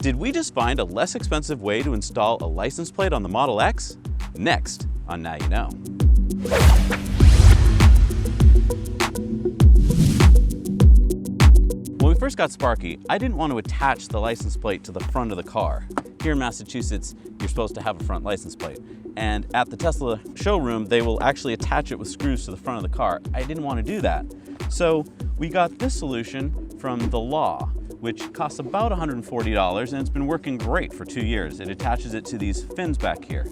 Did we just find a less expensive way to install a license plate on the Model X? Next on Now You Know. When we first got Sparky, I didn't want to attach the license plate to the front of the car. Here in Massachusetts, you're supposed to have a front license plate. And at the Tesla showroom, they will actually attach it with screws to the front of the car. I didn't want to do that. So we got this solution from The Law, which costs about $140, and it's been working great for 2 years. It attaches it to these fins back here.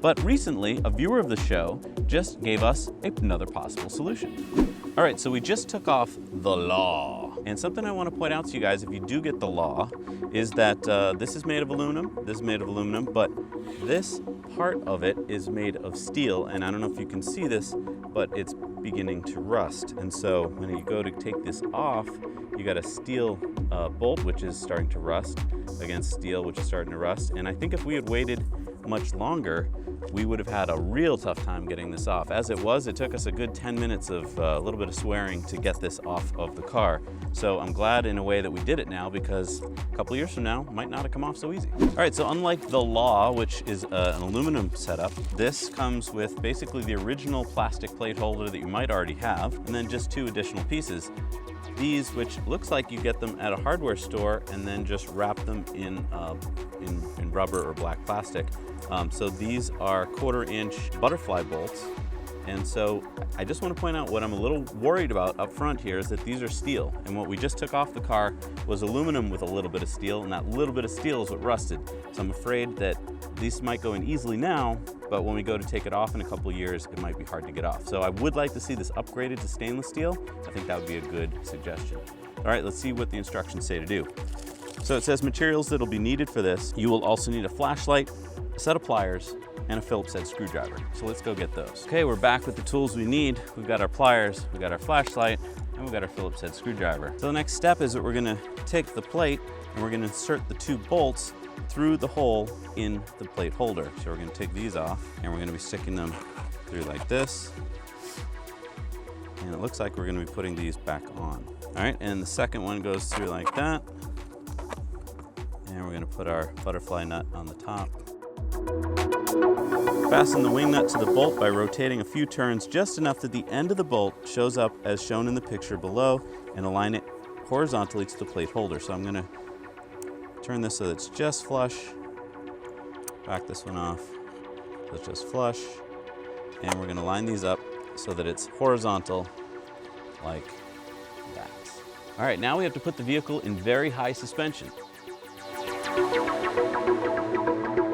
But recently, a viewer of the show just gave us another possible solution. All right, so we just took off The Law. And something I want to point out to you guys, if you do get The Law, is that this is made of aluminum, this is made of aluminum, but this part of it is made of steel, and I don't know if you can see this, but it's beginning to rust. And so when you go to take this off, you got a steel bolt, which is starting to rust, against steel, which is starting to rust. And I think if we had waited much longer, we would have had a real tough time getting this off. As it was, it took us a good 10 minutes of a little bit of swearing to get this off of the car. So I'm glad in a way that we did it now, because a couple years from now, it might not have come off so easy. All right, so unlike The Law, which is an aluminum setup, this comes with basically the original plastic plate holder that you might already have, and then just 2 additional pieces. These, which looks like you get them at a hardware store and then just wrap them in rubber or black plastic. So these are 1/4-inch butterfly bolts. And so I just want to point out what I'm a little worried about up front here is that these are steel. And what we just took off the car was aluminum with a little bit of steel, and that little bit of steel is what rusted. So I'm afraid that these might go in easily now, but when we go to take it off in a couple years, it might be hard to get off. So I would like to see this upgraded to stainless steel. I think that would be a good suggestion. All right, let's see what the instructions say to do. So it says materials that'll be needed for this. You will also need a flashlight, a set of pliers, and a Phillips head screwdriver. So let's go get those. Okay, we're back with the tools we need. We've got our pliers, we've got our flashlight, and we've got our Phillips head screwdriver. So the next step is that we're gonna take the plate and we're gonna insert the 2 bolts through the hole in the plate holder. So we're gonna take these off and we're gonna be sticking them through like this. And it looks like we're gonna be putting these back on. All right, and the second one goes through like that. And we're gonna put our butterfly nut on the top. Fasten the wing nut to the bolt by rotating a few turns just enough that the end of the bolt shows up as shown in the picture below, and align it horizontally to the plate holder. So I'm gonna turn this so that it's just flush, back this one off so it's just flush, and we're gonna line these up so that it's horizontal like that. All right, now we have to put the vehicle in very high suspension.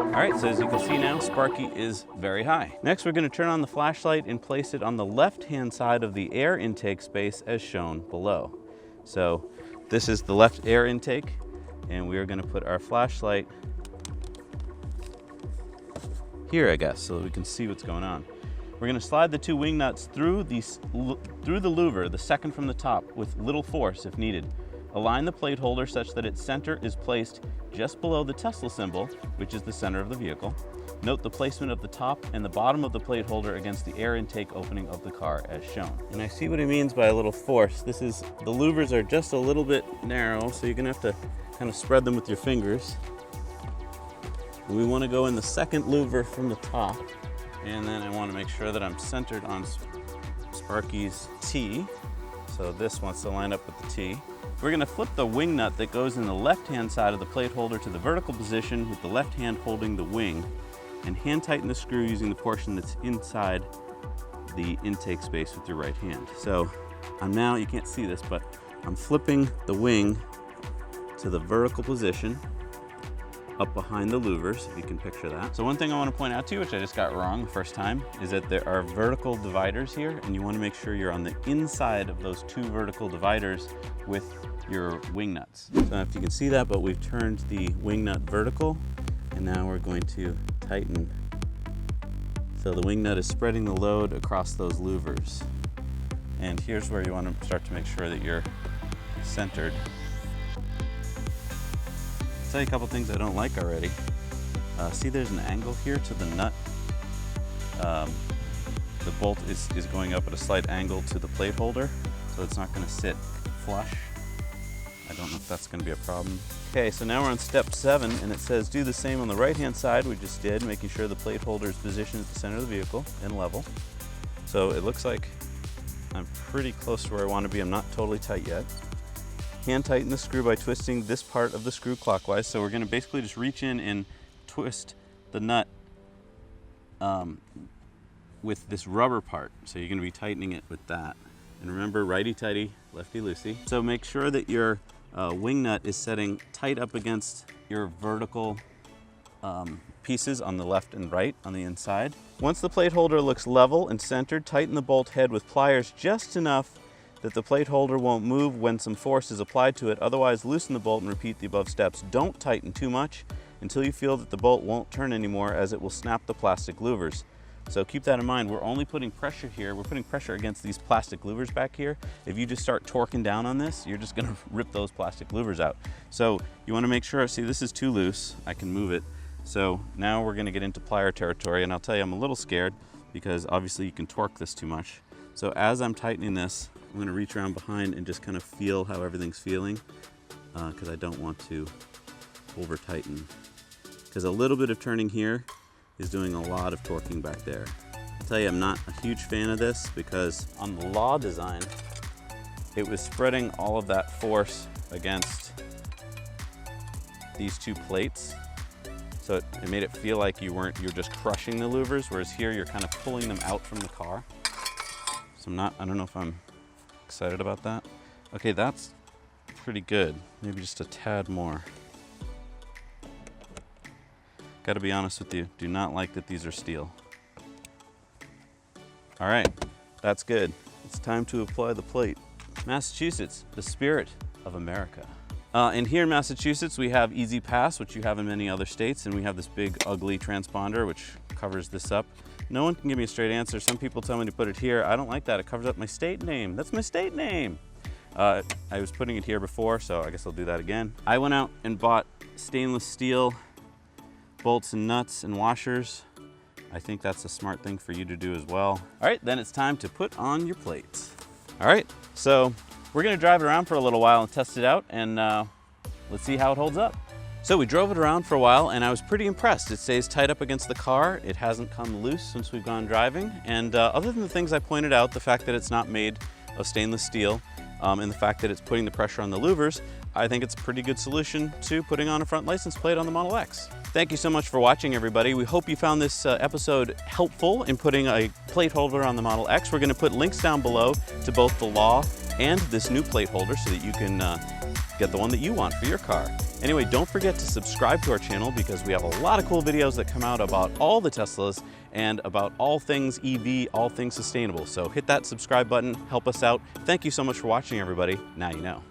All right, so as you can see now, Sparky is very high. Next, we're gonna turn on the flashlight and place it on the left-hand side of the air intake space as shown below. So this is the left air intake, and we are gonna put our flashlight here, I guess, so that we can see what's going on. We're gonna slide the 2 wing nuts through the louver, the second from the top, with little force if needed. Align the plate holder such that its center is placed just below the Tesla symbol, which is the center of the vehicle. Note the placement of the top and the bottom of the plate holder against the air intake opening of the car as shown. And I see what he means by a little force. The louvers are just a little bit narrow, so you're gonna have to kind of spread them with your fingers. We wanna go in the second louver from the top, and then I wanna make sure that I'm centered on Sparky's T. So this wants to line up with the T. We're gonna flip the wing nut that goes in the left-hand side of the plate holder to the vertical position with the left hand holding the wing, and hand tighten the screw using the portion that's inside the intake space with your right hand. So I'm now, you can't see this, but I'm flipping the wing to the vertical position up behind the louvers, if you can picture that. So one thing I want to point out to you, which I just got wrong the first time, is that there are vertical dividers here, and you want to make sure you're on the inside of those 2 vertical dividers with your wing nuts. So I don't know if you can see that, but we've turned the wing nut vertical, and now we're going to tighten. So the wing nut is spreading the load across those louvers. And here's where you want to start to make sure that you're centered. I'll tell you a couple things I don't like already. See, there's an angle here to the nut. The bolt is going up at a slight angle to the plate holder, so it's not going to sit flush. I don't know if that's going to be a problem. Okay, so now we're on step 7, and it says do the same on the right-hand side we just did, making sure the plate holder is positioned at the center of the vehicle and level. So it looks like I'm pretty close to where I want to be. I'm not totally tight yet. Hand tighten the screw by twisting this part of the screw clockwise. So we're going to basically just reach in and twist the nut with this rubber part. So you're going to be tightening it with that. And remember, righty-tighty, lefty-loosey. So make sure that your wing nut is setting tight up against your vertical pieces on the left and right on the inside. Once the plate holder looks level and centered, tighten the bolt head with pliers just enough that the plate holder won't move when some force is applied to it. Otherwise, loosen the bolt and repeat the above steps. Don't tighten too much until you feel that the bolt won't turn anymore, as it will snap the plastic louvers. So keep that in mind. We're only putting pressure here. We're putting pressure against these plastic louvers back here. If you just start torquing down on this, you're just gonna rip those plastic louvers out. So you wanna make sure, see, this is too loose. I can move it. So now we're gonna get into plier territory, and I'll tell you, I'm a little scared because obviously you can torque this too much. So as I'm tightening this, I'm gonna reach around behind and just kind of feel how everything's feeling, because I don't want to over tighten. Because a little bit of turning here is doing a lot of torquing back there. I'll tell you, I'm not a huge fan of this because on the law design, it was spreading all of that force against these two plates. So it made it feel like you're just crushing the louvers, whereas here you're kind of pulling them out from the car. So I don't know if I'm excited about that. Okay, that's pretty good. Maybe just a tad more. Gotta be honest with you, do not like that these are steel. All right, that's good. It's time to apply the plate. Massachusetts, the spirit of America. And here in Massachusetts, we have Easy Pass, which you have in many other states, and we have this big, ugly transponder, which covers this up. No one can give me a straight answer. Some people tell me to put it here. I don't like that. It covers up my state name. That's my state name. I was putting it here before, so I guess I'll do that again. I went out and bought stainless steel bolts and nuts and washers. I think that's a smart thing for you to do as well. All right, then it's time to put on your plates. All right, so we're gonna drive it around for a little while and test it out, and let's see how it holds up. So we drove it around for a while, and I was pretty impressed. It stays tight up against the car. It hasn't come loose since we've gone driving. And other than the things I pointed out, the fact that it's not made of stainless steel, and the fact that it's putting the pressure on the louvers, I think it's a pretty good solution to putting on a front license plate on the Model X. Thank you so much for watching, everybody. We hope you found this episode helpful in putting a plate holder on the Model X. We're gonna put links down below to both the Law and this new plate holder so that you can get the one that you want for your car. Anyway, don't forget to subscribe to our channel because we have a lot of cool videos that come out about all the Teslas and about all things EV, all things sustainable. So hit that subscribe button, help us out. Thank you so much for watching, everybody. Now you know.